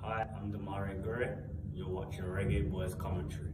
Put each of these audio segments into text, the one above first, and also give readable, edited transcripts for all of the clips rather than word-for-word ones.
Hi, I'm Damari Gurry. You're watching Reggae Boys Commentary.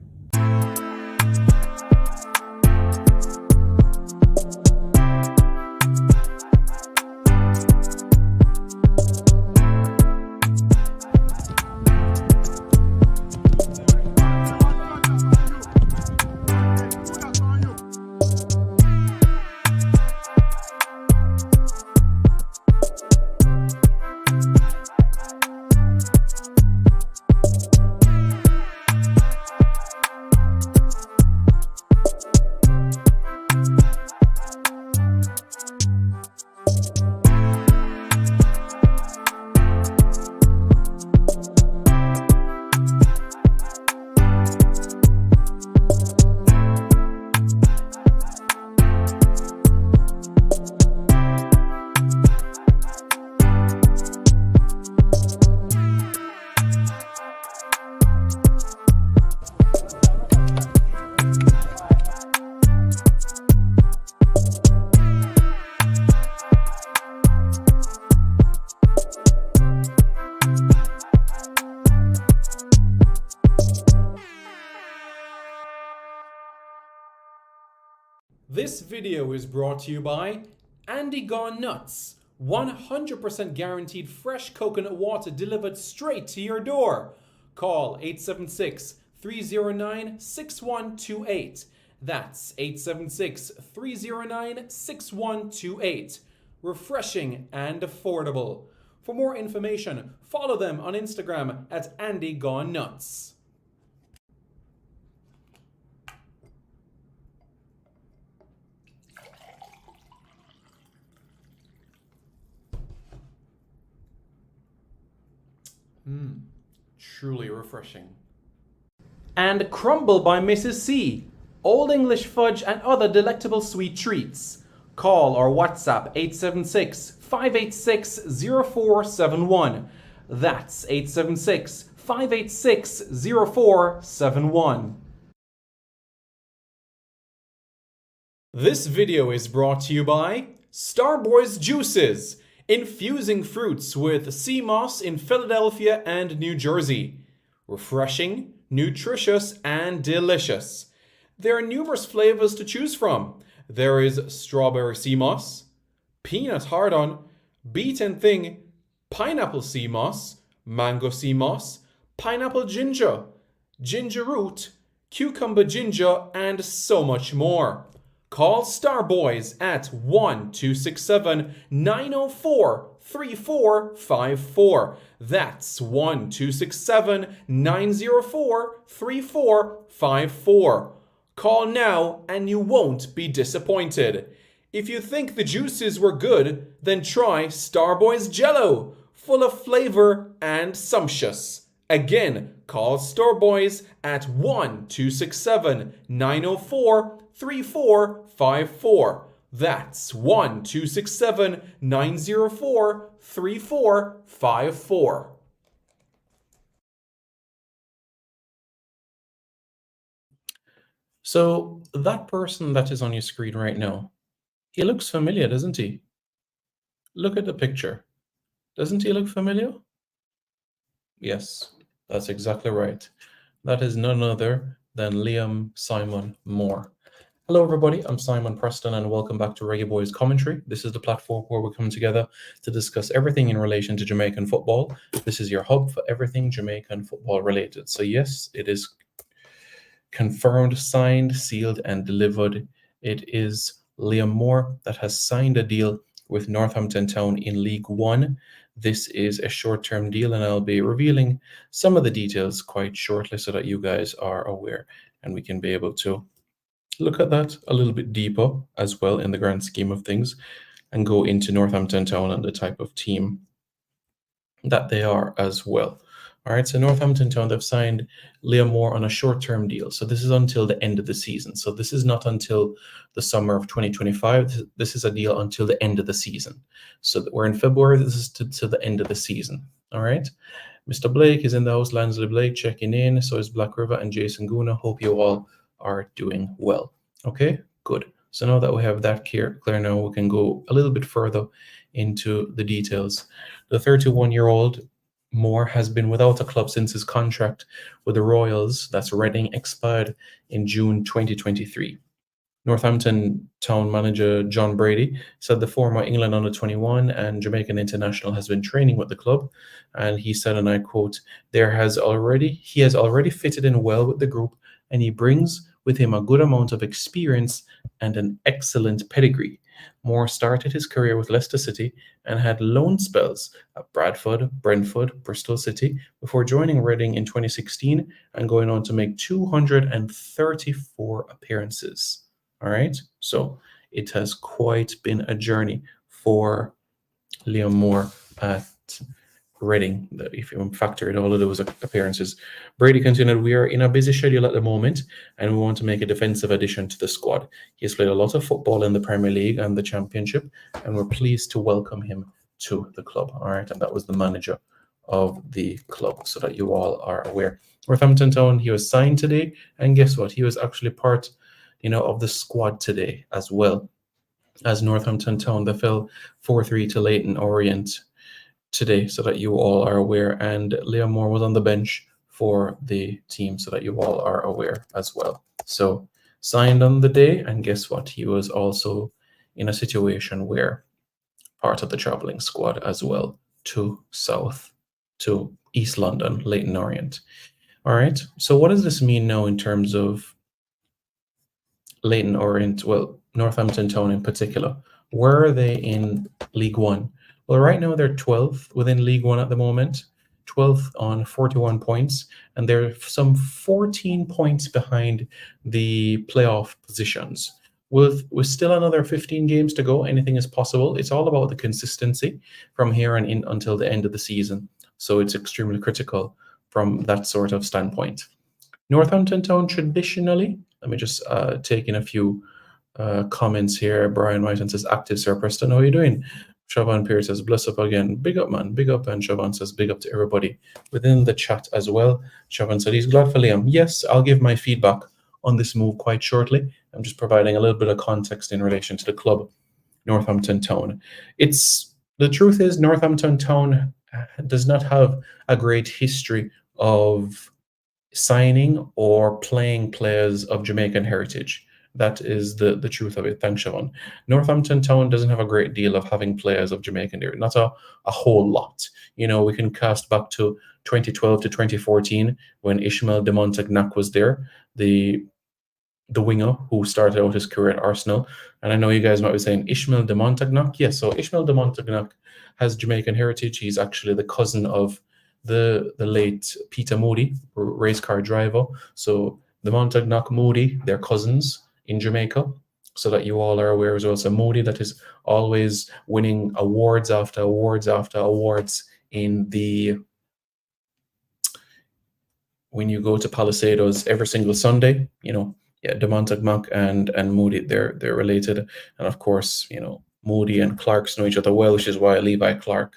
This video is brought to you by Andy Gone Nuts. 100% guaranteed fresh coconut water delivered straight to your door. Call 876-309-6128. That's 876-309-6128. Refreshing and affordable. For more information, follow them on Instagram at Andy Gone Nuts. Truly refreshing. And Crumble by Mrs. C. Old English fudge and other delectable sweet treats. Call or WhatsApp 876-586-0471. That's 876-586-0471. This video is brought to you by Starboys Juices. Infusing fruits with sea moss in Philadelphia and New Jersey. Refreshing, nutritious, and delicious. There are numerous flavors to choose from. There is strawberry sea moss, peanut hard-on, beaten thing, pineapple sea moss, mango sea moss, pineapple ginger, ginger root, cucumber ginger, and so much more. Call Starboys at 1-267-904-3454. That's 1-267-904-3454. Call now and you won't be disappointed. If you think the juices were good, then try Starboys Jello, full of flavor and sumptuous. Again, call Starboys at 1-267-904-3454. That's 1-267-904-3454. So that person that is on your screen right now, he looks familiar, doesn't he? Look at the picture. Doesn't he look familiar? Yes, that's exactly right. That is none other than Liam Simon Moore. Hello, everybody. I'm Simon Preston, and welcome back to Reggae Boys Commentary. This is the platform where we come together to discuss everything in relation to Jamaican football. This is your hub for everything Jamaican football related. So yes, it is confirmed, signed, sealed, and delivered. It is Liam Moore that has signed a deal with Northampton Town in League One. This is a short-term deal, and I'll be revealing some of the details quite shortly so that you guys are aware and we can be able to look at that a little bit deeper as well in the grand scheme of things and go into Northampton Town and the type of team that they are as well. All right, so Northampton Town, they've signed Liam Moore on a short-term deal. So this is until the end of the season. So this is not until the summer of 2025. This is a deal until the end of the season. So we're in February. This is to the end of the season. All right. Mr. Blake is in the house. Lansley Blake checking in. So is Black River and Jason Guna. Hope you all are doing well. Okay, good. So now that we have that clear now, we can go a little bit further into the details. The 31-year-old Moore has been without a club since his contract with the Royals, that's Reading, expired in June 2023. Northampton Town manager John Brady said the former England under-21 and Jamaican international has been training with the club, and he said, and I quote, he has already fitted in well with the group, and he brings with him a good amount of experience and an excellent pedigree. Moore started his career with Leicester City and had loan spells at Bradford, Brentford, Bristol City before joining Reading in 2016 and going on to make 234 appearances. All right, so it has quite been a journey for Liam Moore at Reading, if you factor in all of those appearances. Brady continued, we are in a busy schedule at the moment and we want to make a defensive addition to the squad. He has played a lot of football in the Premier League and the Championship, and we're pleased to welcome him to the club. All right, and that was the manager of the club, so that you all are aware. Northampton Town, he was signed today, and guess what? He was actually part of the squad today as well as Northampton Town. They fell 4-3 to Leyton Orient today, so that you all are aware. And Liam Moore was on the bench for the team, so that you all are aware as well. So signed on the day, and guess what? He was also in a situation where part of the travelling squad as well to East London, Leyton Orient. All right. So what does this mean now in terms of Leyton Orient, well, Northampton Town in particular? Where are they in League One? Well, right now they're 12th within League One at the moment, 12th on 41 points, and they're some 14 points behind the playoff positions. With still another 15 games to go, anything is possible. It's all about the consistency from here and in until the end of the season. So it's extremely critical from that sort of standpoint. Northampton Town traditionally, let me just take in a few comments here. Brian Whiten says, active Sir Preston, how are you doing? Siobhan Pierce says, bless up again. Big up, man. Big up. And Siobhan says, big up to everybody within the chat as well. Siobhan said, he's glad for Liam. Yes, I'll give my feedback on this move quite shortly. I'm just providing a little bit of context in relation to the club, Northampton Town. The truth is, Northampton Town does not have a great history of signing or playing players of Jamaican heritage. That is the truth of it. Thanks, Siobhan. Northampton Town doesn't have a great deal of having players of Jamaican heritage. Not a whole lot. We can cast back to 2012 to 2014 when Ishmael de Montagnac was there, the winger who started out his career at Arsenal. And I know you guys might be saying, Ishmael de Montagnac? Yes, so Ishmael de Montagnac has Jamaican heritage. He's actually the cousin of the late Peter Moody, race car driver. So the Montagnac Moody, they're cousins in Jamaica, so that you all are aware as well. So Moody, that is always winning awards after awards after awards when you go to Palisadoes every single Sunday, de Montagnac and Moody, they're related. And of course, Moody and Clarks know each other well, which is why Levi Clark,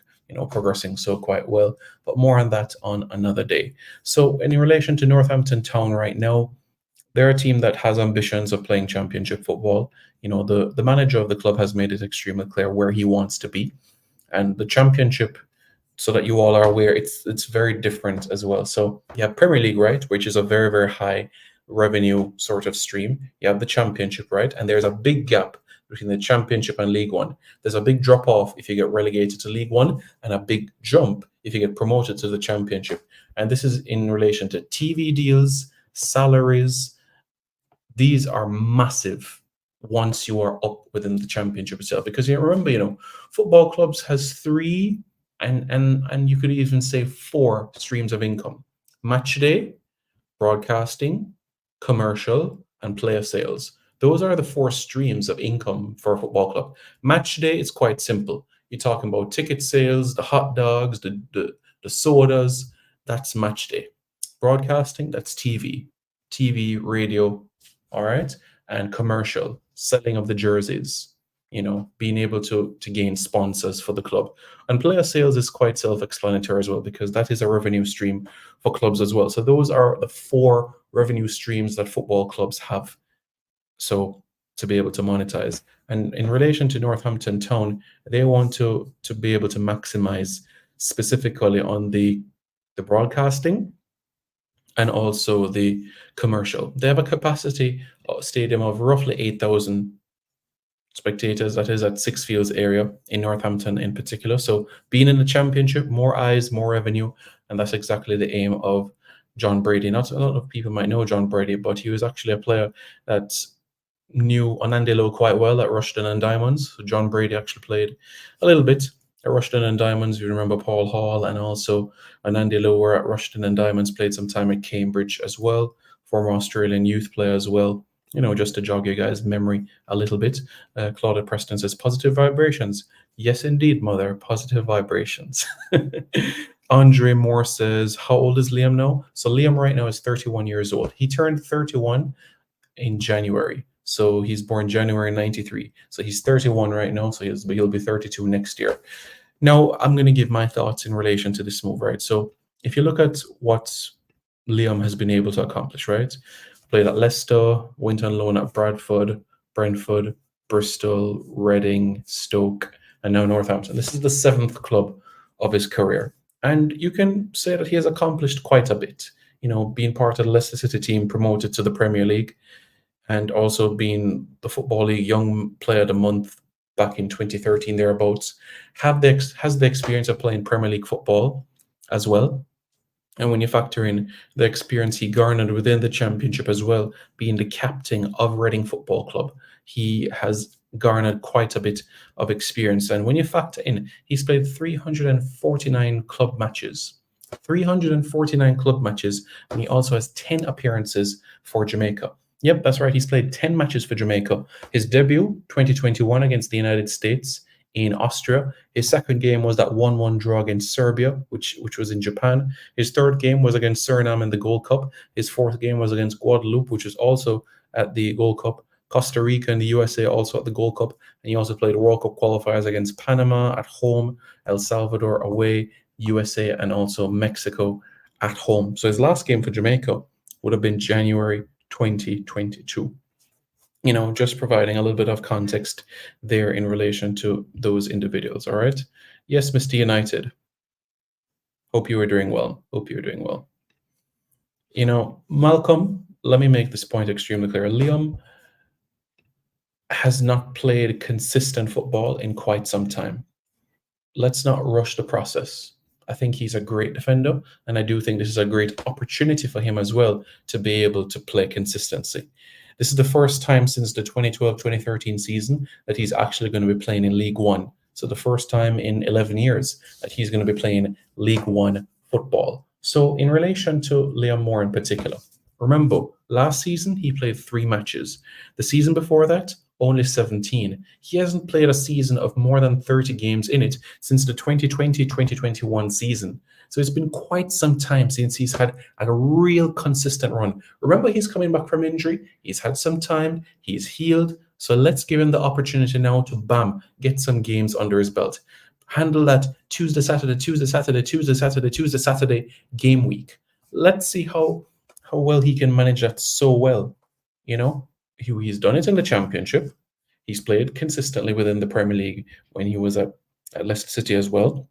progressing so quite well. But more on that on another day. So in relation to Northampton Town right now, they're a team that has ambitions of playing championship football. The manager of the club has made it extremely clear where he wants to be. And the championship, so that you all are aware, it's very different as well. So you have Premier League, right, which is a very, very high revenue sort of stream. You have the championship, right? And there's a big gap between the championship and League One. There's a big drop off if you get relegated to League One, and a big jump if you get promoted to the championship. And this is in relation to TV deals, salaries. These are massive once you are up within the championship itself. Because you remember, football clubs has 3 and you could even say 4 streams of income: match day, broadcasting, commercial, and player sales. Those are the 4 streams of income for a football club. Match day is quite simple. You're talking about ticket sales, the hot dogs, the sodas. That's match day. Broadcasting, that's TV, radio, all right, and commercial, selling of the jerseys, being able to gain sponsors for the club. And player sales is quite self-explanatory as well, because that is a revenue stream for clubs as well. So those are the 4 revenue streams that football clubs have, so to be able to monetize. And in relation to Northampton Town, they want to be able to maximize specifically on the broadcasting and also the commercial. They have a capacity stadium of roughly 8,000 spectators. That is at Six Fields area in Northampton in particular. So being in the championship, more eyes, more revenue, and that's exactly the aim of John Brady. Not a lot of people might know John Brady, but he was actually a player that knew Onandelo quite well at Rushden and Diamonds. So John Brady actually played a little bit at Rushden and Diamonds. You remember Paul Hall, and also Onandelo were at Rushden and Diamonds, played some time at Cambridge as well, former Australian youth player as well. Just to jog you guys' memory a little bit. Claudia Preston says, positive vibrations. Yes, indeed, mother, positive vibrations. Andre Moore says, how old is Liam now? So Liam right now is 31 years old. He turned 31 in January. So he's born January 93. So he's 31 right now. So he'll be 32 next year. Now, I'm going to give my thoughts in relation to this move, right? So if you look at what Liam has been able to accomplish, right? Played at Leicester, went on loan at Bradford, Brentford, Bristol, Reading, Stoke, and now Northampton. This is the 7th club of his career. And you can say that he has accomplished quite a bit. Being part of the Leicester City team promoted to the Premier League, and also being the Football League Young Player of the Month back in 2013 thereabouts, has the experience of playing Premier League football as well. And when you factor in the experience he garnered within the championship as well, being the captain of Reading Football Club, he has garnered quite a bit of experience. And when you factor in, he's played 349 club matches. 349 club matches, and he also has 10 appearances for Jamaica. Yep, that's right. He's played 10 matches for Jamaica. His debut, 2021, against the United States in Austria. His second game was that 1-1 draw against Serbia, which was in Japan. His third game was against Suriname in the Gold Cup. His fourth game was against Guadeloupe, which was also at the Gold Cup. Costa Rica and the USA also at the Gold Cup. And he also played World Cup qualifiers against Panama at home, El Salvador away, USA, and also Mexico at home. So his last game for Jamaica would have been January 2022. Just providing a little bit of context there in relation to those individuals. All right. Yes, Mr. United. Hope you are doing well. Malcolm, let me make this point extremely clear. Liam has not played consistent football in quite some time. Let's not rush the process. I think he's a great defender, and I do think this is a great opportunity for him as well to be able to play consistency. This is the first time since the 2012-2013 season that he's actually going to be playing in League One. So the first time in 11 years that he's going to be playing League One football. So in relation to Liam Moore in particular, remember, last season he played 3 matches. The season before that, only 17. He hasn't played a season of more than 30 games in it since the 2020-2021 season. So it's been quite some time since he's had a real consistent run. Remember, he's coming back from injury. He's had some time. He's healed. So let's give him the opportunity now to, get some games under his belt. Handle that Tuesday, Saturday game week. Let's see how well he can manage that so well. He's done it in the championship. He's played consistently within the Premier League when he was at Leicester City as well.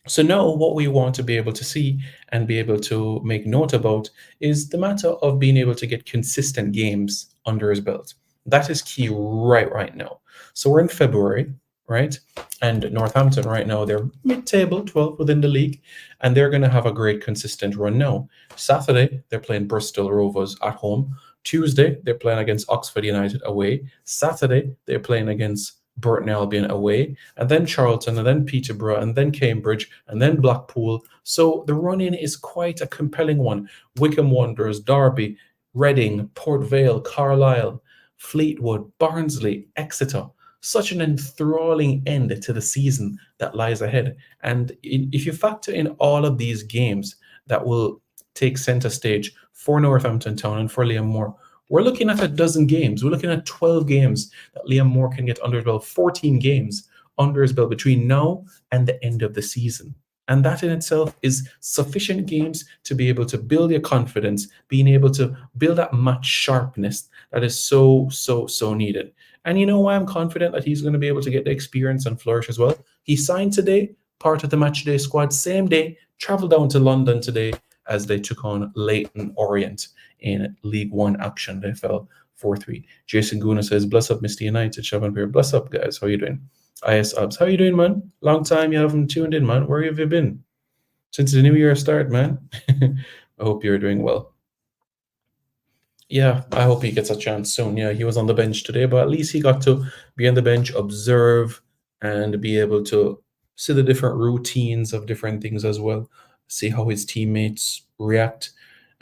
So now what we want to be able to see and be able to make note about is the matter of being able to get consistent games under his belt. That is key right now. So we're in February, right? And Northampton right now, they're mid-table, 12th within the league, and they're going to have a great consistent run now. Saturday, they're playing Bristol Rovers at home. Tuesday, they're playing against Oxford United away. Saturday, they're playing against Burton Albion away, and then Charlton, and then Peterborough, and then Cambridge, and then Blackpool. So the run-in is quite a compelling one. Wycombe Wanderers, Derby, Reading, Port Vale, Carlisle, Fleetwood, Barnsley, Exeter. Such an enthralling end to the season that lies ahead. And if you factor in all of these games that will take center stage for Northampton Town and for Liam Moore, we're looking at a dozen games. We're looking at 12 games that Liam Moore can get under his belt, 14 games under his belt between now and the end of the season. And that in itself is sufficient games to be able to build your confidence, being able to build that match sharpness that is so needed. And you know why I'm confident that he's going to be able to get the experience and flourish as well? He signed today, part of the match day squad same day, traveled down to London today as they took on Leighton Orient in League One action. They fell 4-3. Jason Guna says, bless up, Mr. United. Shaban Pierre, bless up, guys. How you doing? IS Ubs, how you doing, man? Long time you haven't tuned in, man. Where have you been? Since the new year start, man. I hope you're doing well. Yeah, I hope he gets a chance soon. Yeah, he was on the bench today, but at least he got to be on the bench, observe, and be able to see the different routines of different things as well, see how his teammates react,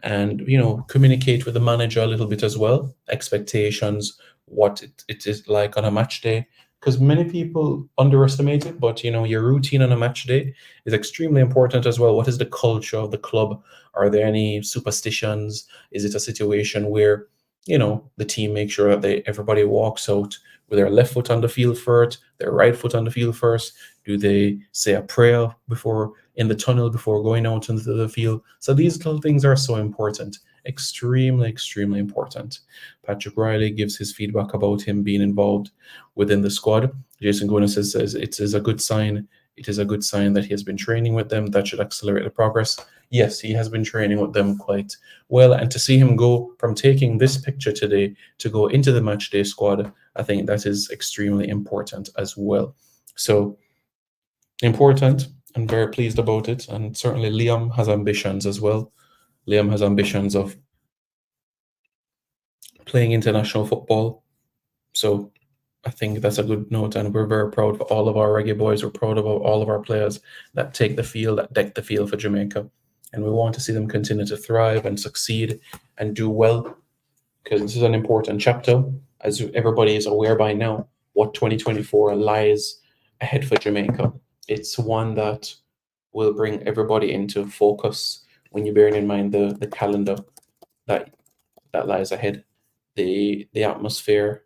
and communicate with the manager a little bit as well, expectations, what it is like on a match day. Because many people underestimate it, but your routine on a match day is extremely important as well. What is the culture of the club? Are there any superstitions? Is it a situation where the team makes sure that everybody walks out with their left foot on the field first, their right foot on the field first? Do they say a prayer before in the tunnel before going out into the field? So these little things are so important, extremely, extremely important. Patrick Riley gives his feedback about him being involved within the squad. Jason Gona says it is a good sign. It is a good sign that he has been training with them. That should accelerate the progress. Yes, he has been training with them quite well. And to see him go from taking this picture today to go into the match day squad, I think that is extremely important as well. So important, and very pleased about it. And certainly Liam has ambitions as well. Liam has ambitions of playing international football. So I think that's a good note, and we're very proud of all of our reggae boys. We're proud of all of our players that take the field, that deck the field for Jamaica. And we want to see them continue to thrive and succeed and do well, because this is an important chapter. As everybody is aware by now, what 2024 lies ahead for Jamaica. It's one that will bring everybody into focus when you're bearing in mind the calendar that lies ahead, the atmosphere.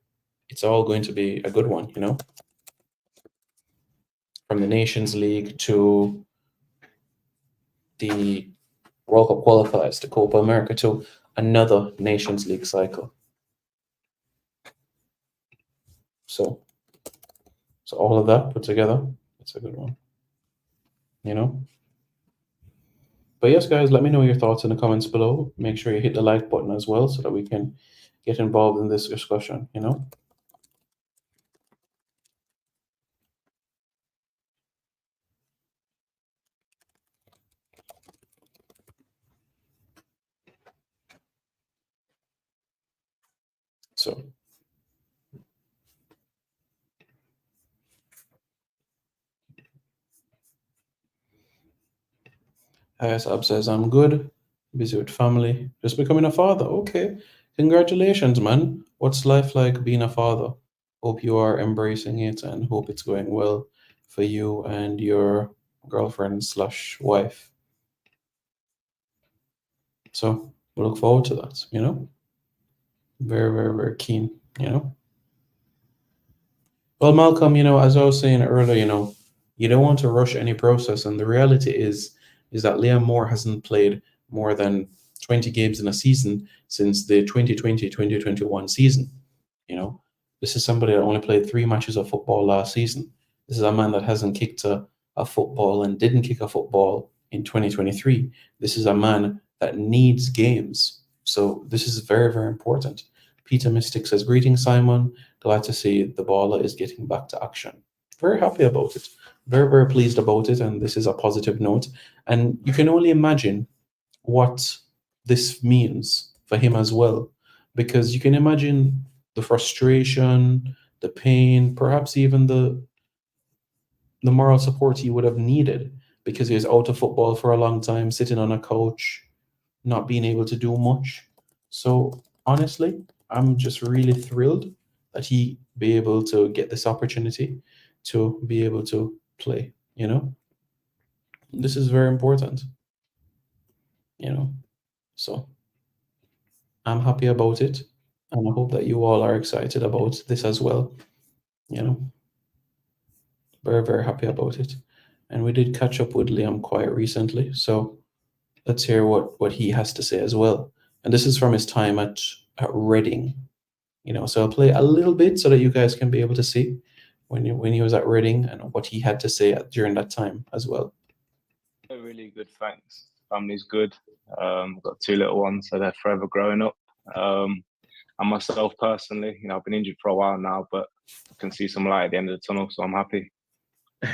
It's all going to be a good one, from the Nations League to the World Cup qualifiers to Copa America to another Nations League cycle. So all of that put together, it's a good one, But yes, guys, let me know your thoughts in the comments below. Make sure you hit the like button as well so that we can get involved in this discussion, So Ab says, I'm good, busy with family, just becoming a father. Okay, congratulations, man. What's life like being a father? Hope you are embracing it and hope it's going well for you and your girlfriend/wife. So we look forward to that, Very, very, very keen, Well, Malcolm, as I was saying earlier, you don't want to rush any process. And the reality is that Liam Moore hasn't played more than 20 games in a season since the 2020-2021 season. This is somebody that only played 3 matches of football last season. This is a man that hasn't kicked a football and didn't kick a football in 2023. This is a man that needs games. So this is very, very important. Peter Mystic says, greetings, Simon. Glad to see the baller is getting back to action. Very happy about it. Very, very pleased about it. And this is a positive note. And you can only imagine what this means for him as well, because you can imagine the frustration, the pain, perhaps even the moral support he would have needed, because he was out of football for a long time, sitting on a couch, not being able to do much. So honestly, I'm just really thrilled that he be able to get this opportunity to be able to play, This is very important, So I'm happy about it. And I hope that you all are excited about this as well, Very, very happy about it. And we did catch up with Liam quite recently. So let's hear what he has to say as well. And this is from his time at Reading. So I'll play a little bit so that you guys can be able to see when he was at Reading, and what he had to say during that time as well. Really good, thanks. Family's good. Got 2 little ones, so they're forever growing up. And myself personally, I've been injured for a while now, but I can see some light at the end of the tunnel, so I'm happy.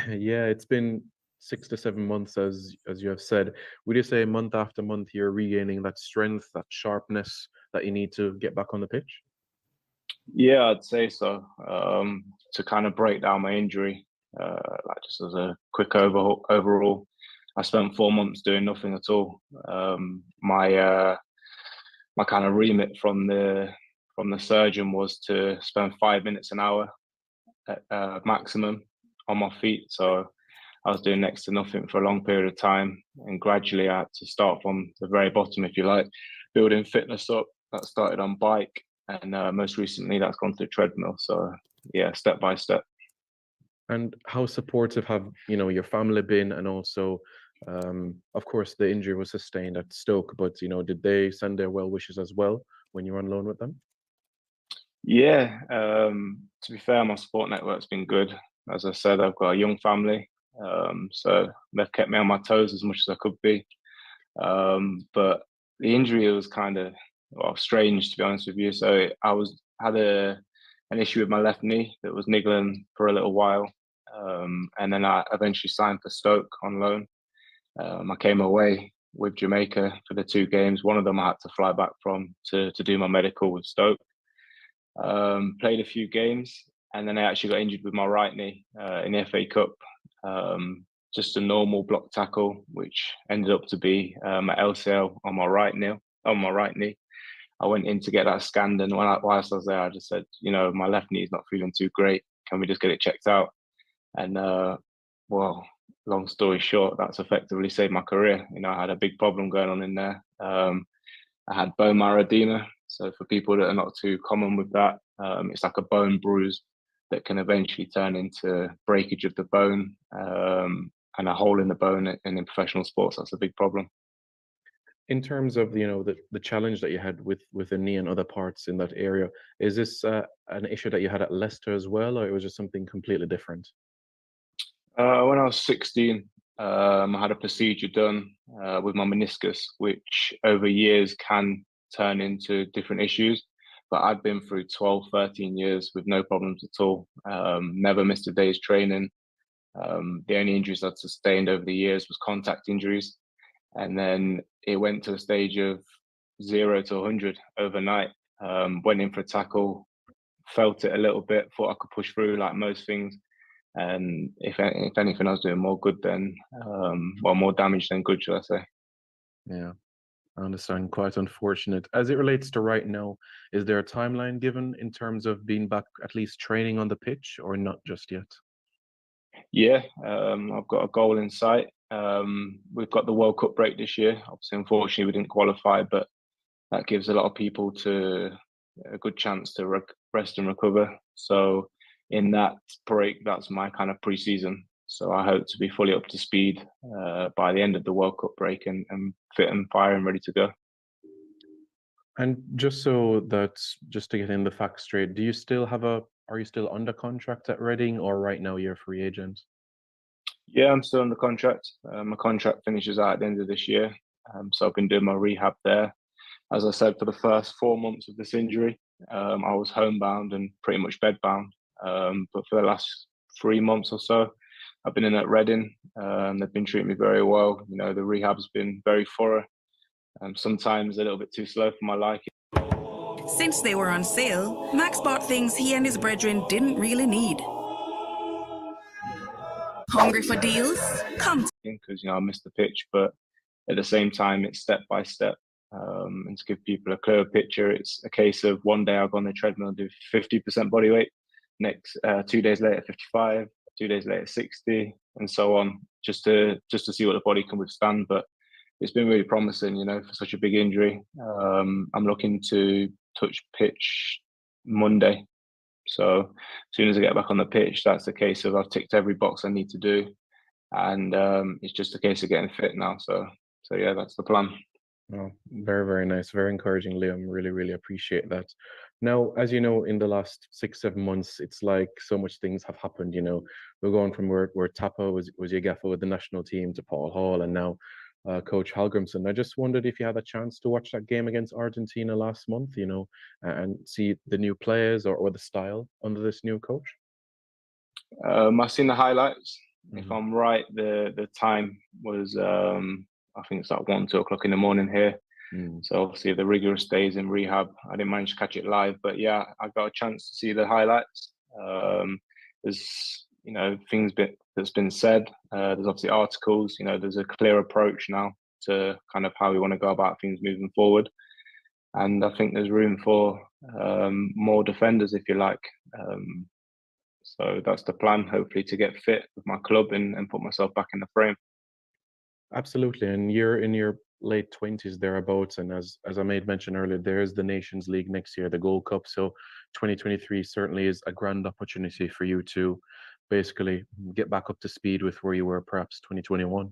Yeah, it's been 6 to 7 months, as you have said. Would you say month after month you're regaining that strength, that sharpness that you need to get back on the pitch? Yeah, I'd say so. To kind of break down my injury, like just as a quick overall, I spent 4 months doing nothing at all. My kind of remit from the surgeon was to spend 5 minutes an hour at maximum on my feet. So I was doing next to nothing for a long period of time, and gradually I had to start from the very bottom, if you like, building fitness up. That started on bike, and most recently that's gone to treadmill. So yeah, step by step. And how supportive have your family been, and also of course the injury was sustained at Stoke, but did they send their well wishes as well when you were on loan with them? Yeah, to be fair, my support network's been good. As I said, I've got a young family, so they've kept me on my toes as much as I could be. But the injury was kind of strange, to be honest with you. So had an issue with my left knee that was niggling for a little while, and then I eventually signed for Stoke on loan. I came away with Jamaica for the 2 games. One of them I had to fly back from to do my medical with Stoke. Played a few games, and then I actually got injured with my right knee in the FA Cup. Just a normal block tackle, which ended up to be my LCL on my right knee. I went in to get that scanned, and whilst I was there, I just said, my left knee is not feeling too great. Can we just get it checked out? And well, long story short, that's effectively saved my career. I had a big problem going on in there. I had bone marrow edema. So for people that are not too common with that, it's like a bone bruise that can eventually turn into breakage of the bone, and a hole in the bone. And in professional sports, that's a big problem. In terms of the challenge that you had with the knee and other parts in that area, is this an issue that you had at Leicester as well, or it was just something completely different? When I was 16, I had a procedure done with my meniscus, which over years can turn into different issues. But I'd been through 12, 13 years with no problems at all. Never missed a day's training. The only injuries I'd sustained over the years was contact injuries. And then it went to a stage of 0 to 100 overnight. Went in for a tackle, felt it a little bit, thought I could push through like most things. And if anything, I was doing more good than, more damage than good, should I say. Yeah, I understand. Quite unfortunate. As it relates to right now, is there a timeline given in terms of being back at least training on the pitch, or not just yet? Yeah, I've got a goal in sight. We've got the World Cup break this year. Obviously, unfortunately, we didn't qualify, but that gives a lot of people a good chance to rest and recover. So in that break, that's my kind of pre-season. So I hope to be fully up to speed by the end of the World Cup break and fit and fire and ready to go. And just to get in the facts straight, are you still under contract at Reading, or right now you're a free agent? Yeah, I'm still under contract. My contract finishes out at the end of this year. So I've been doing my rehab there. As I said, for the first 4 months of this injury, I was homebound and pretty much bedbound. But for the last 3 months or so, I've been in at Reading. They've been treating me very well. The rehab's been very thorough. Sometimes a little bit too slow for my liking. Since they were on sale, Max bought things he and his brethren didn't really need. Hungry for deals? Come. Because I missed the pitch, but at the same time, it's step by step. And to give people a clearer picture, it's a case of one day I'll go on the treadmill and do 50% body weight. Next, 2 days later, 55. 2 days later, 60, and so on, just to see what the body can withstand. But it's been really promising, for such a big injury. I'm looking to touch pitch Monday. So as soon as I get back on the pitch, that's a case of I've ticked every box I need to do, and it's just a case of getting fit now. So yeah, that's the plan. Oh, very, very nice. Very encouraging, Liam. Really, really appreciate that. Now, as you know, in the last 6, 7 months, it's like so much things have happened. We're going from where Tapa was your gaffer with the national team to Paul Hall and now Coach Halgrimson. I just wondered if you had a chance to watch that game against Argentina last month, and see the new players or the style under this new coach. I've seen the highlights. If Mhm. I'm right, the time was I think it's like 1, 2 o'clock in the morning here. Mm. So obviously the rigorous days in rehab, I didn't manage to catch it live, but yeah, I got a chance to see the highlights. There's that's been said. There's obviously articles. There's a clear approach now to kind of how we want to go about things moving forward, and I think there's room for more defenders, if you like. So that's the plan, hopefully, to get fit with my club and put myself back in the frame. Absolutely, and you're in your late 20s thereabouts, and as I made mention earlier, there's the Nations League next year, the Gold Cup. So 2023 certainly is a grand opportunity for you to basically get back up to speed with where you were perhaps 2021.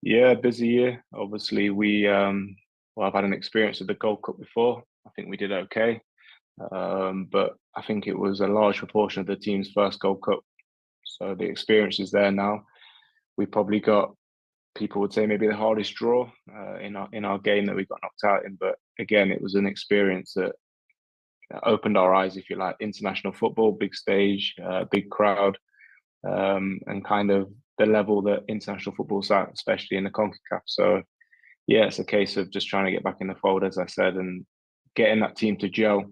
Yeah, busy year. Obviously, I've had an experience with the Gold Cup before. I think we did okay, but I think it was a large proportion of the team's first Gold Cup. So the experience is there now. We probably got, people would say, maybe the hardest draw in our game that we got knocked out in. But again, it was an experience that opened our eyes, if you like. International football, big stage, big crowd, and kind of the level that international football's at, especially in the CONCACAF. So yeah, it's a case of just trying to get back in the fold, as I said, and getting that team to gel.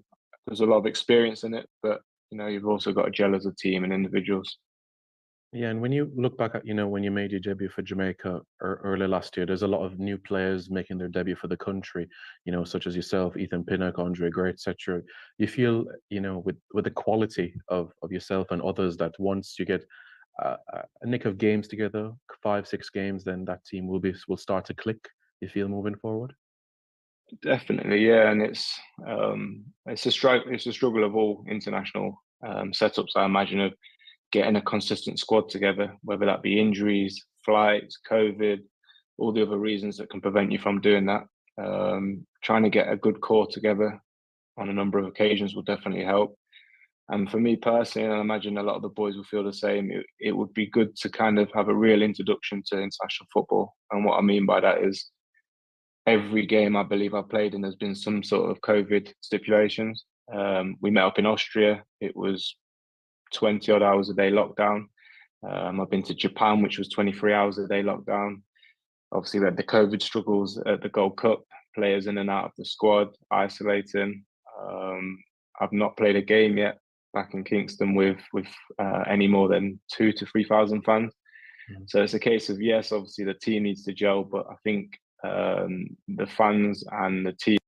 There's a lot of experience in it, but you've also got to gel as a team and individuals. Yeah, and when you look back at, when you made your debut for Jamaica early last year, there's a lot of new players making their debut for the country, such as yourself, Ethan Pinnock, Andre Gray, etc. You feel, with the quality of yourself and others, that once you get a nick of games together, 5, 6 games, then that team will start to click, you feel, moving forward? Definitely, yeah, and it's a struggle of all international setups, I imagine, of getting a consistent squad together, whether that be injuries, flights, COVID, all the other reasons that can prevent you from doing that. Trying to get a good core together on a number of occasions will definitely help. And for me personally, and I imagine a lot of the boys will feel the same, it would be good to kind of have a real introduction to international football. And what I mean by that is every game I believe I played in, there's been some sort of COVID stipulations. We met up in Austria. It was 20 odd hours a day lockdown. I've been to Japan, which was 23 hours a day lockdown. Obviously, we had the COVID struggles at the Gold Cup, players in and out of the squad, isolating. I've not played a game yet back in Kingston with any more than 2,000 to 3,000 fans. Mm-hmm. So it's a case of, yes, obviously the team needs to gel, but I think the fans and the team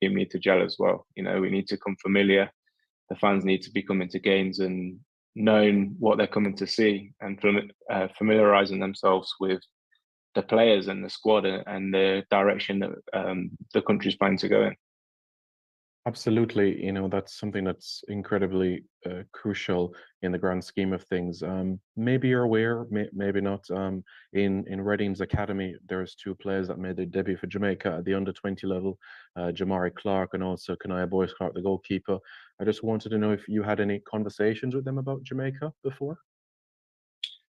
need to gel as well. We need to come familiar. The fans need to be coming to games and knowing what they're coming to see, and familiarizing themselves with the players and the squad and the direction that the country's planning to go in. Absolutely, that's something that's incredibly crucial in the grand scheme of things. Maybe you're aware, maybe not. In Reading's academy, there's 2 players that made their debut for Jamaica at the under-20 level, Jamari Clark and also Kanaya Boyce Clark, the goalkeeper. I just wanted to know if you had any conversations with them about Jamaica before.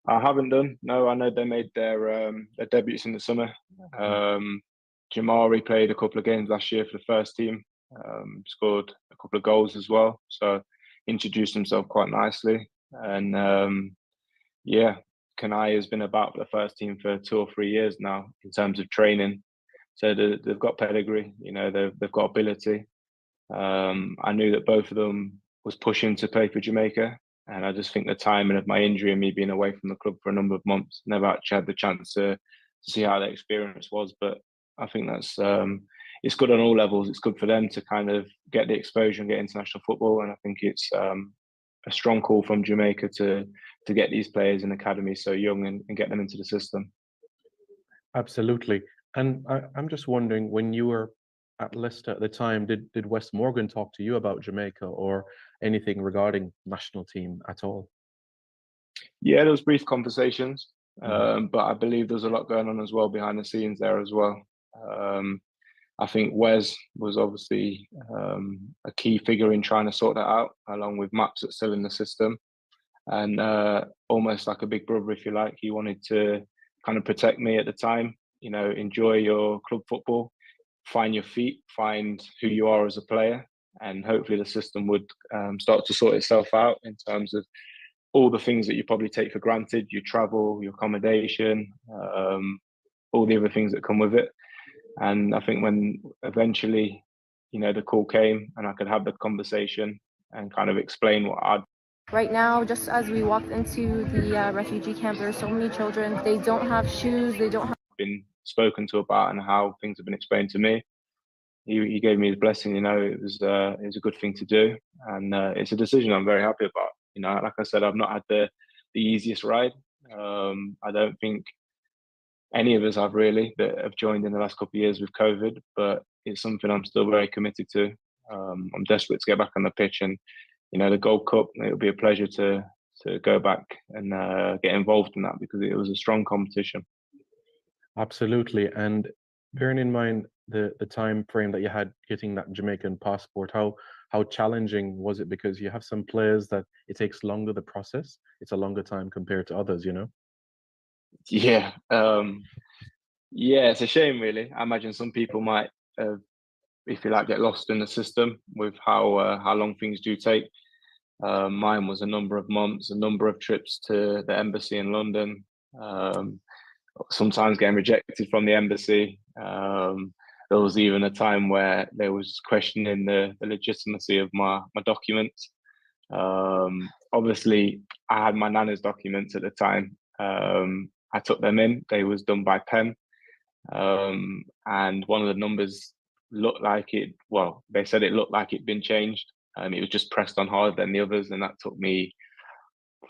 I haven't done. No, I know they made their debuts in the summer. Jamari played a couple of games last year for the first team. Scored a couple of goals as well, so introduced himself quite nicely. And Kanai has been about the first team for 2 or 3 years now in terms of training, so they've got pedigree. They've got ability. I knew that both of them was pushing to play for Jamaica, and I just think the timing of my injury and me being away from the club for a number of months, never actually had the chance to see how that experience was. But I think that's it's good on all levels. It's good for them to kind of get the exposure and get international football. And I think it's a strong call from Jamaica to get these players in academy so young and get them into the system. Absolutely. And I'm just wondering, when you were at Leicester at the time, did Wes Morgan talk to you about Jamaica or anything regarding national team at all? Yeah, there was brief conversations. But I believe there's a lot going on as well behind the scenes there as well. I think Wes was obviously a key figure in trying to sort that out, along with Maps that's still in the system. And almost like a big brother, if you like, he wanted to kind of protect me at the time, you know, enjoy your club football, find your feet, find who you are as a player. And hopefully the system would start to sort itself out in terms of all the things that you probably take for granted, your travel, your accommodation, all the other things that come with it. And I think when eventually, you know, the call came and I could have the conversation and kind of explain what I'd. Right now, just as we walked into the refugee camp, there are so many children. They don't have shoes, they don't have been spoken to about and how things have been explained to me. He gave me his blessing, you know, it was a good thing to do. And it's a decision I'm very happy about. You know, like I said, I've not had the easiest ride. I don't think any of us have really that have joined in the last couple of years with COVID, but it's something I'm still very committed to. I'm desperate to get back on the pitch, and you know, the Gold Cup, it'll be a pleasure to go back and get involved in that because it was a strong competition. Absolutely. And bearing in mind the time frame that you had getting that Jamaican passport, how challenging was it? Because you have some players that it takes longer, the process. It's a longer time compared to others, you know? Yeah. Yeah, it's a shame really. I imagine some people might, if you like, get lost in the system with how long things do take. Mine was a number of months, a number of trips to the embassy in London, sometimes getting rejected from the embassy. There was even a time where there was questioning the legitimacy of my documents. Obviously, I had my nana's documents at the time. I took them in. They was done by pen. And one of the numbers looked like it, well, they said it looked like it'd been changed. It was just pressed on harder than the others. And that took me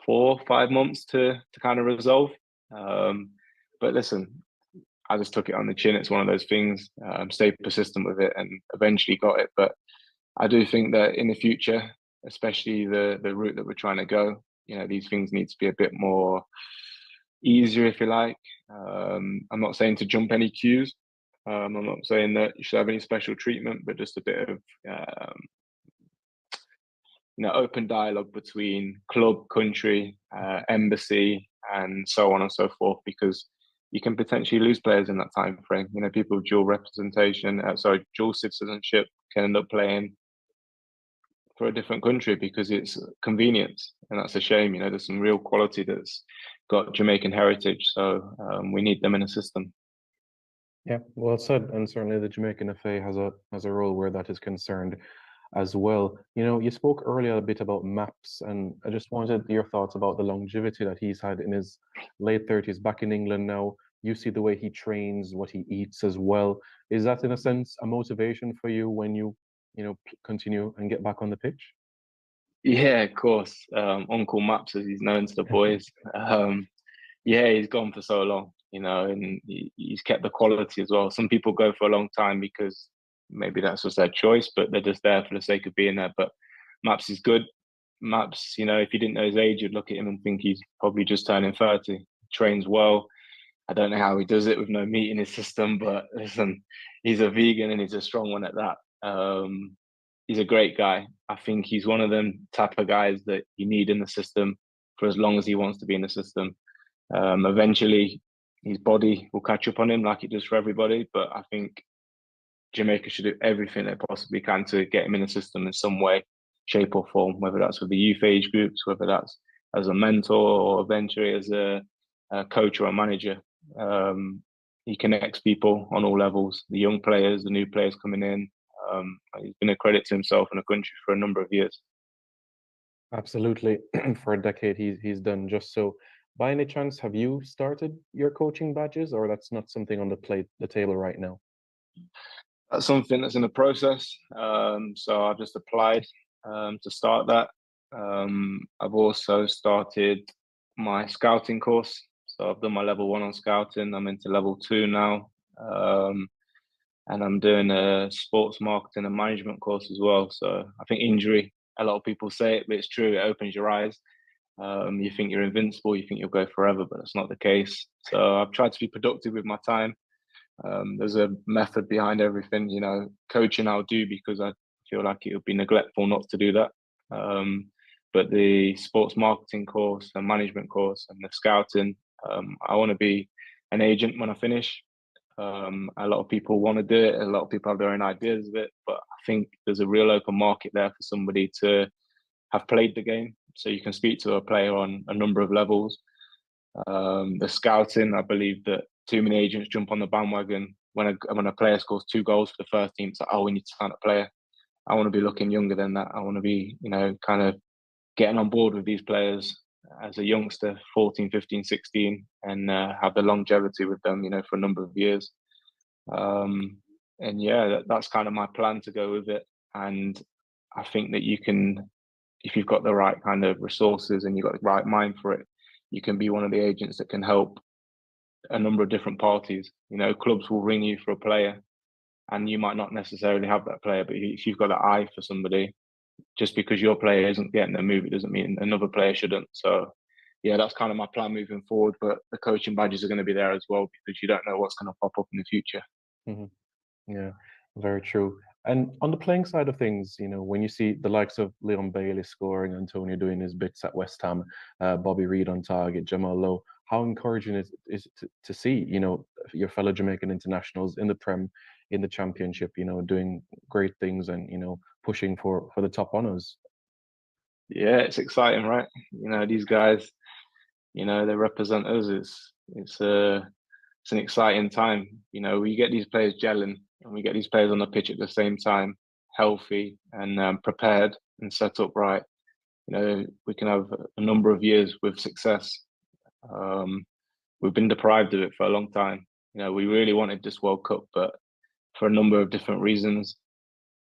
4 or 5 months to kind of resolve. But listen, I just took it on the chin. It's one of those things. Stayed persistent with it and eventually got it. But I do think that in the future, especially the route that we're trying to go, you know, these things need to be a bit more easier, if you like. I'm not saying to jump any queues. I'm not saying that you should have any special treatment, but just a bit of you know, open dialogue between club, country, embassy, and so on and so forth, because you can potentially lose players in that time frame. You know, people with dual representation, dual citizenship can end up playing for a different country because it's convenience, and that's a shame. You know, there's some real quality that's got Jamaican heritage, so we need them in a system. Yeah, well said. And certainly the Jamaican FA has a role where that is concerned as well. You know, you spoke earlier a bit about Maps, and I just wanted your thoughts about the longevity that he's had in his late 30s back in England now. You see the way he trains, what he eats as well. Is that in a sense a motivation for you when you continue and get back on the pitch? Yeah, of course. Uncle Maps, as he's known to the boys. Yeah, he's gone for so long, you know, and he's kept the quality as well. Some people go for a long time because maybe that's just their choice, but they're just there for the sake of being there. But Maps is good. Maps, you know, if you didn't know his age, you'd look at him and think he's probably just turning 30. Trains well. I don't know how he does it with no meat in his system, but listen, he's a vegan and he's a strong one at that. He's a great guy. I think he's one of them type of guys that you need in the system for as long as he wants to be in the system. Eventually, his body will catch up on him like it does for everybody, but I think Jamaica should do everything they possibly can to get him in the system in some way, shape or form, whether that's with the youth age groups, whether that's as a mentor or eventually as a coach or a manager. He connects people on all levels, the young players, the new players coming in. He's been a credit to himself and the country for a number of years. Absolutely. For a decade, he's done just so. By any chance, have you started your coaching badges, or that's not something on the table right now? That's something that's in the process. So I've just applied to start that. I've also started my scouting course. So I've done my level 1 on scouting. I'm into level 2 now. And I'm doing a sports marketing and management course as well. So I think injury, a lot of people say it, but it's true. It opens your eyes. You think you're invincible, you think you'll go forever, but that's not the case. So I've tried to be productive with my time. There's a method behind everything. Coaching I'll do because I feel like it would be neglectful not to do that. But the sports marketing course and management course and the scouting, I want to be an agent when I finish. A lot of people want to do it. A lot of people have their own ideas of it, but I think there's a real open market there for somebody to have played the game. So you can speak to a player on a number of levels. The scouting, I believe that too many agents jump on the bandwagon when a player scores 2 goals for the first team. It's like, oh, we need to sign a player. I want to be looking younger than that. I want to be, kind of getting on board with these players as a youngster, 14, 15, 16, and have the longevity with them, for a number of years. And yeah, that's kind of my plan to go with it. And I think that you can, if you've got the right kind of resources and you've got the right mind for it, you can be one of the agents that can help a number of different parties. Clubs will ring you for a player and you might not necessarily have that player, but if you've got an eye for somebody, just because your player isn't getting the move, it doesn't mean another player shouldn't. So yeah, that's kind of my plan moving forward, but the coaching badges are going to be there as well because you don't know what's going to pop up in the future. Yeah, very true. And on the playing side of things, when you see the likes of Leon Bailey scoring, Antonio doing his bits at West Ham, Bobby Reid on target, Jamal Lowe, how encouraging is it to see, your fellow Jamaican internationals in the Prem, in the Championship, doing great things and, pushing for the top honours? Yeah, it's exciting, right? These guys, they represent us. It's an exciting time. We get these players gelling and we get these players on the pitch at the same time, healthy and prepared and set up right. We can have a number of years with success. We've been deprived of it for a long time. We really wanted this World Cup, but for a number of different reasons,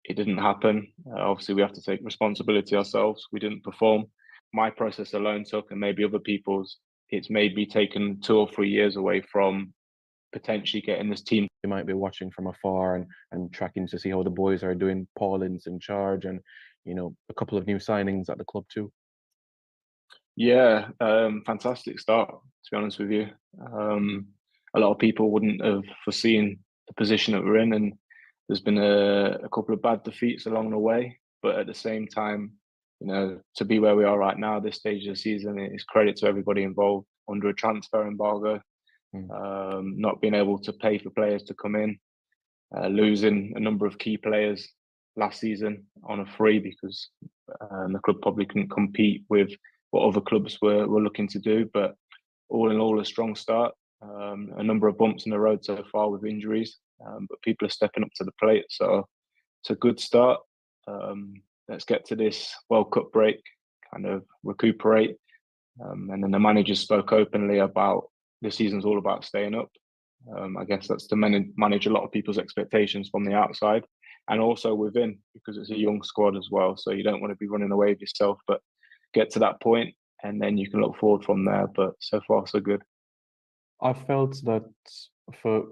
it didn't happen. Obviously, we have to take responsibility ourselves. We didn't perform. My process alone took, and maybe other people's, it's maybe taken 2 or 3 years away from potentially getting this team. You might be watching from afar and tracking to see how the boys are doing. Paulin's in charge and, a couple of new signings at the club too. Yeah, fantastic start, to be honest with you. A lot of people wouldn't have foreseen the position that we're in, and there's been a couple of bad defeats along the way. But at the same time, to be where we are right now, this stage of the season, is credit to everybody involved under a transfer embargo. Not being able to pay for players to come in, losing a number of key players last season on a free because the club probably couldn't compete with what other clubs were looking to do. But all in all, a strong start. A number of bumps in the road so far with injuries, but people are stepping up to the plate. So it's a good start. Let's get to this World Cup break, kind of recuperate. And then the manager spoke openly about the season's all about staying up. I guess that's to manage a lot of people's expectations from the outside and also within, because it's a young squad as well. So you don't want to be running away with yourself, but get to that point and then you can look forward from there. But so far, so good. I felt that for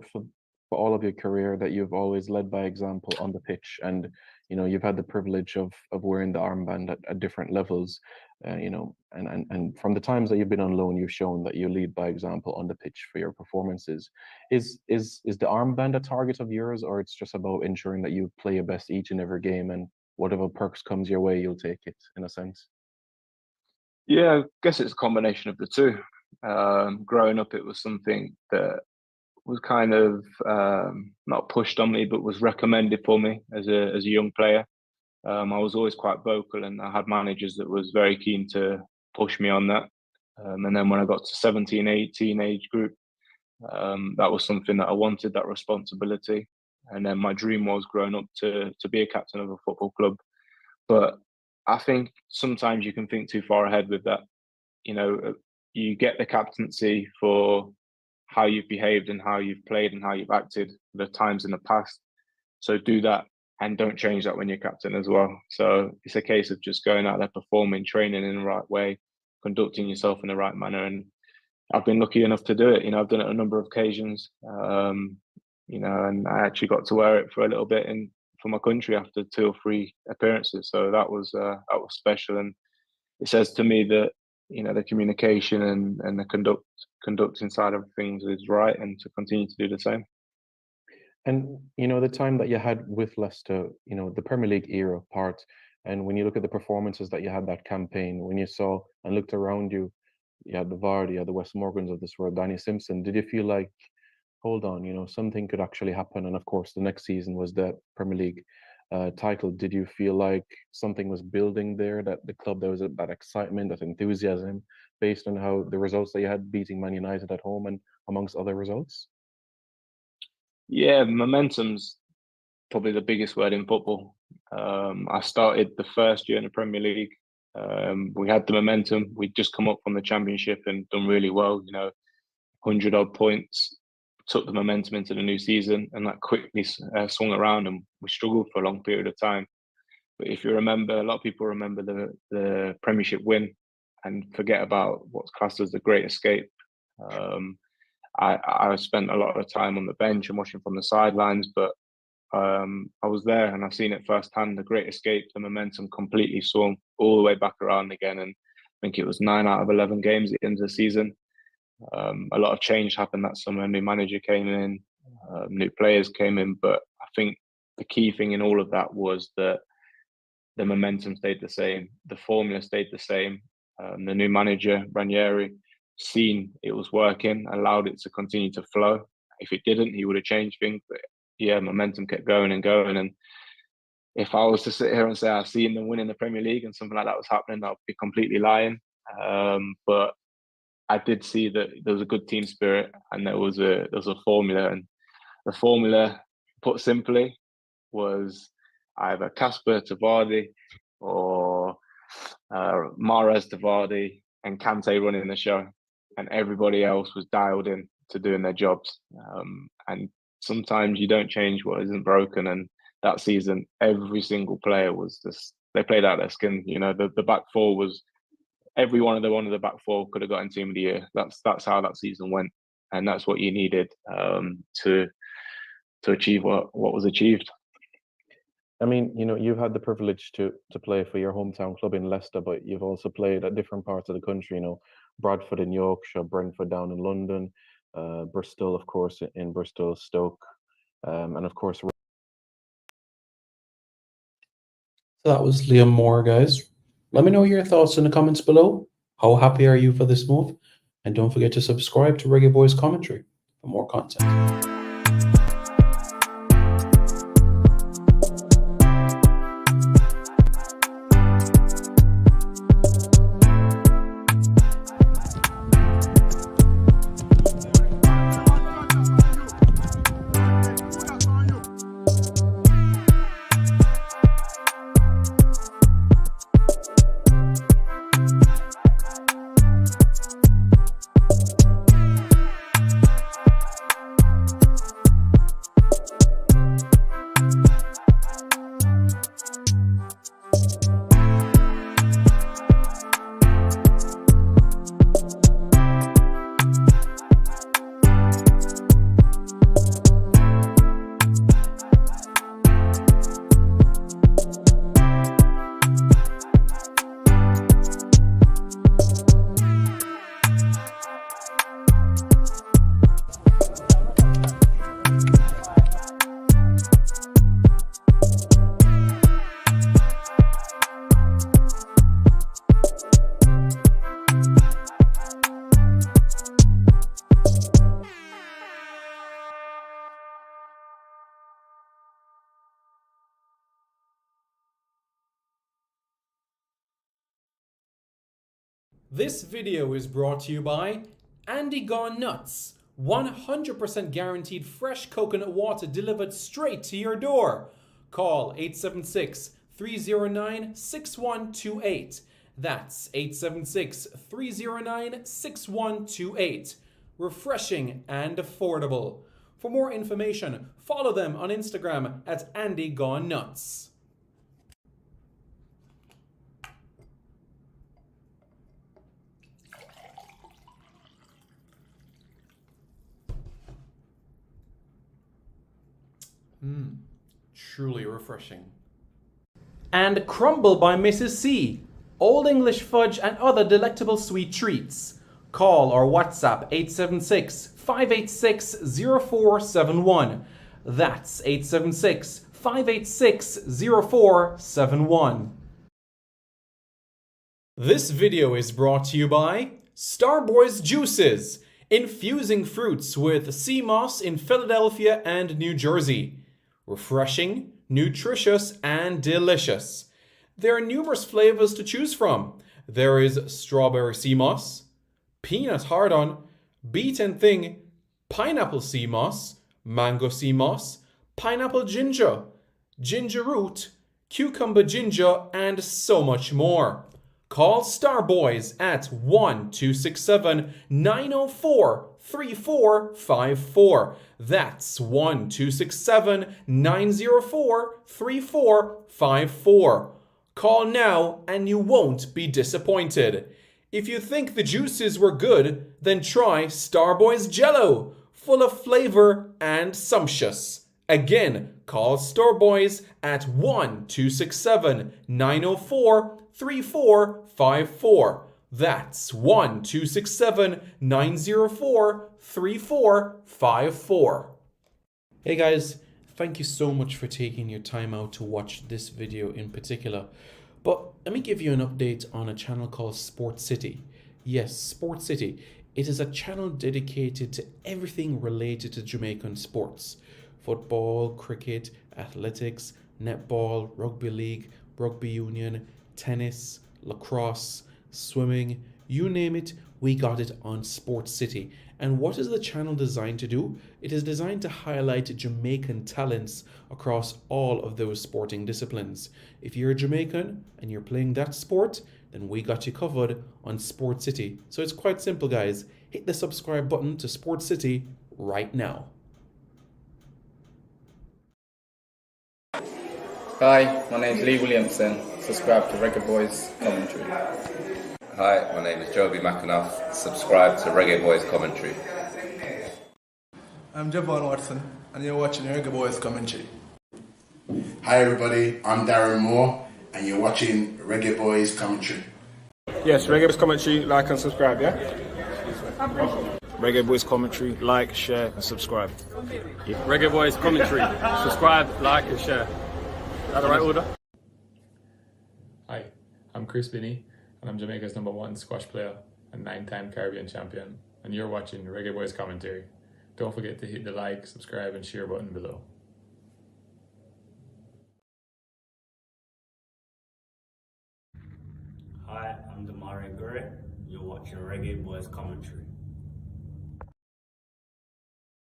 all of your career that you've always led by example on the pitch, and you've had the privilege of wearing the armband at different levels, and from the times that you've been on loan, you've shown that you lead by example on the pitch for your performances. Is the armband a target of yours, or it's just about ensuring that you play your best each and every game, and whatever perks comes your way, you'll take it in a sense? Yeah, I guess it's a combination of the two. Growing up, it was something that was kind of not pushed on me, but was recommended for me as a young player. I was always quite vocal, and I had managers that was very keen to push me on that. And then when I got to 17, 18 age group, that was something that I wanted, that responsibility. And then my dream was growing up to be a captain of a football club. But I think sometimes you can think too far ahead with that. You get the captaincy for how you've behaved and how you've played and how you've acted the times in the past. So do that and don't change that when you're captain as well. So it's a case of just going out there, performing, training in the right way, conducting yourself in the right manner. And I've been lucky enough to do it. I've done it on a number of occasions. And I actually got to wear it for a little bit for my country after 2 or 3 appearances. So that was special. And it says to me that the communication and the conducting side of things is right, and to continue to do the same. And the time that you had with Leicester, the Premier League era part, and when you look at the performances that you had that campaign, when you saw and looked around you, you had the Vardy, you had the West Morgans of this world, Danny Simpson. Did you feel like, hold on, something could actually happen? And of course, the next season was the Premier League title. Did you feel like something was building there, that the club, there was that excitement, that enthusiasm, based on how the results that you had, beating Man United at home and amongst other results? Yeah, momentum's probably the biggest word in football. I started the first year in the Premier League. We had the momentum. We'd just come up from the Championship and done really well. 100 odd points. Took the momentum into the new season, and that quickly swung around, and we struggled for a long period of time. But if you remember, a lot of people remember the Premiership win and forget about what's classed as the Great Escape. I spent a lot of time on the bench and watching from the sidelines, but I was there and I've seen it firsthand. The Great Escape, the momentum completely swung all the way back around again, and I think it was 9 out of 11 games at the end of the season. A lot of change happened that summer. New manager came in, new players came in, but I think the key thing in all of that was that the momentum stayed the same, the formula stayed the same. The new manager, Ranieri, seen it was working, allowed it to continue to flow. If it didn't, he would have changed things. But yeah, momentum kept going and going. And if I was to sit here and say I've seen them winning the Premier League and something like that was happening, I'd be completely lying. But I did see that there was a good team spirit, and there was a formula, and the formula, put simply, was either Casper to Vardy or Mahrez to Vardy and Kante running the show, and everybody else was dialed in to doing their jobs. And sometimes you don't change what isn't broken. And that season, every single player was just, they played out their skin. The back four was, every one of the back four could have gotten Team of the Year. That's how that season went, and that's what you needed to achieve what was achieved. I mean, you've had the privilege to play for your hometown club in Leicester, but you've also played at different parts of the country. Bradford in Yorkshire, Brentford down in London, Bristol, of course, in Bristol, Stoke, and of course. So that was Liam Moore, guys. Let me know your thoughts in the comments below. How happy are you for this move? And don't forget to subscribe to Reggae Boys Commentary for more content. This video is brought to you by Andy Gone Nuts. 100% guaranteed fresh coconut water delivered straight to your door. Call 876-309-6128. That's 876-309-6128. Refreshing and affordable. For more information, follow them on Instagram at Andy Gone Nuts. Truly refreshing. And Crumble by Mrs. C. Old English fudge and other delectable sweet treats. Call or WhatsApp 876-586-0471. That's 876-586-0471. This video is brought to you by Starboys Juices, infusing fruits with sea moss in Philadelphia and New Jersey. Refreshing, nutritious, and delicious. There are numerous flavors to choose from. There is strawberry sea moss, peanut hard-on, beet and thing, pineapple sea moss, mango sea moss, pineapple ginger, ginger root, cucumber ginger, and so much more. Call Starboys at 1-267-904-3454. That's 1-267-904-3454. Call now and you won't be disappointed. If you think the juices were good, then try Starboys Jello, full of flavor and sumptuous. Again, call Starboys at 1-267-904-3454. That's 1-267-904-3454. Hey guys, thank you so much for taking your time out to watch this video in particular. But let me give you an update on a channel called Sport City. Yes, Sport City. It is a channel dedicated to everything related to Jamaican sports. Football, cricket, athletics, netball, rugby league, rugby union, tennis, lacrosse, swimming, you name it, we got it on Sports City. And what is the channel designed to do? It is designed to highlight Jamaican talents across all of those sporting disciplines. If you're a Jamaican and you're playing that sport, then we got you covered on Sports City. So it's quite simple, guys. Hit the subscribe button to Sports City right now. Hi, my name's Lee Williamson. Subscribe to Reggae Boys Commentary. Hi, my name is Joby McAnuff. Subscribe to Reggae Boys Commentary. I'm Javon Watson, and you're watching Reggae Boys Commentary. Hi everybody, I'm Darren Moore, and you're watching Reggae Boys Commentary. Yes, Reggae Boys Commentary, like and subscribe, yeah? Reggae Boys Commentary, like, share and subscribe. Reggae Boys Commentary, subscribe, like and share. Is that the right order? Hi, I'm Chris Binney, and I'm Jamaica's #1 squash player and 9-time Caribbean champion, and you're watching Reggae Boys Commentary. Don't forget to hit the like, subscribe and share button below. Hi, I'm Damari Gurry. You're watching Reggae Boys Commentary.